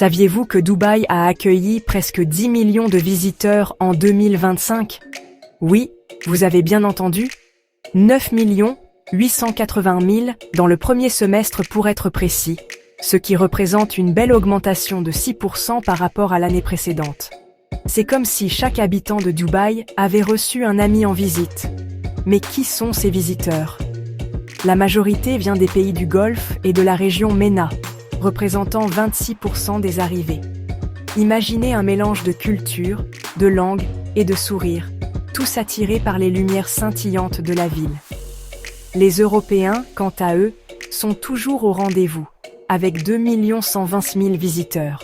Saviez-vous que Dubaï a accueilli presque 10 millions de visiteurs en 2025? Oui, vous avez bien entendu, 9 880 000 dans le premier semestre pour être précis, ce qui représente une belle augmentation de 6% par rapport à l'année précédente. C'est comme si chaque habitant de Dubaï avait reçu un ami en visite. Mais qui sont ces visiteurs? La majorité vient des pays du Golfe et de la région MENA, représentant 26% des arrivées. Imaginez un mélange de culture, de langue et de sourires, tous attirés par les lumières scintillantes de la ville. Les Européens, quant à eux, sont toujours au rendez-vous, avec 2 120 000 visiteurs,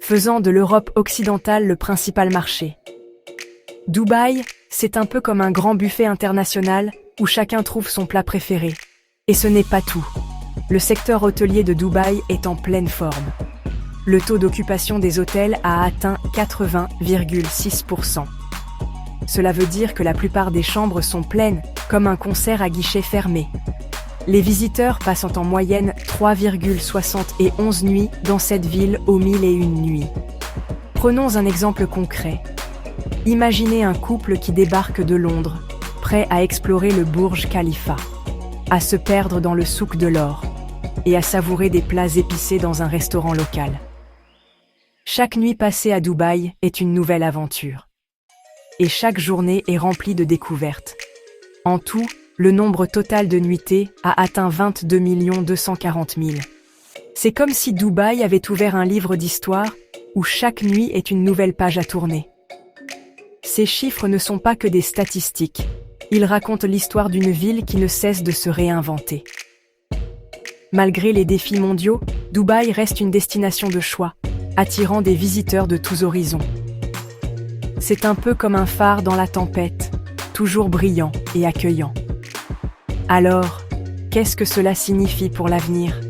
faisant de l'Europe occidentale le principal marché. Dubaï, c'est un peu comme un grand buffet international où chacun trouve son plat préféré. Et ce n'est pas tout. Le secteur hôtelier de Dubaï est en pleine forme. Le taux d'occupation des hôtels a atteint 80,6%. Cela veut dire que la plupart des chambres sont pleines, comme un concert à guichet fermé. Les visiteurs passent en moyenne 3,71 nuits dans cette ville aux 1001 nuits. Prenons un exemple concret. Imaginez un couple qui débarque de Londres, prêt à explorer le Burj Khalifa, à se perdre dans le souk de l'or et à savourer des plats épicés dans un restaurant local. Chaque nuit passée à Dubaï est une nouvelle aventure. Et chaque journée est remplie de découvertes. En tout, le nombre total de nuitées a atteint 22 240 000. C'est comme si Dubaï avait ouvert un livre d'histoire où chaque nuit est une nouvelle page à tourner. Ces chiffres ne sont pas que des statistiques. Ils racontent l'histoire d'une ville qui ne cesse de se réinventer. Malgré les défis mondiaux, Dubaï reste une destination de choix, attirant des visiteurs de tous horizons. C'est un peu comme un phare dans la tempête, toujours brillant et accueillant. Alors, qu'est-ce que cela signifie pour l'avenir?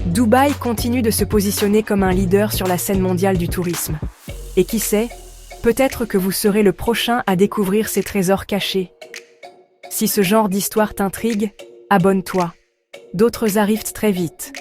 Dubaï continue de se positionner comme un leader sur la scène mondiale du tourisme. Et qui sait, peut-être que vous serez le prochain à découvrir ces trésors cachés. Si ce genre d'histoire t'intrigue, abonne-toi. D'autres arrivent très vite.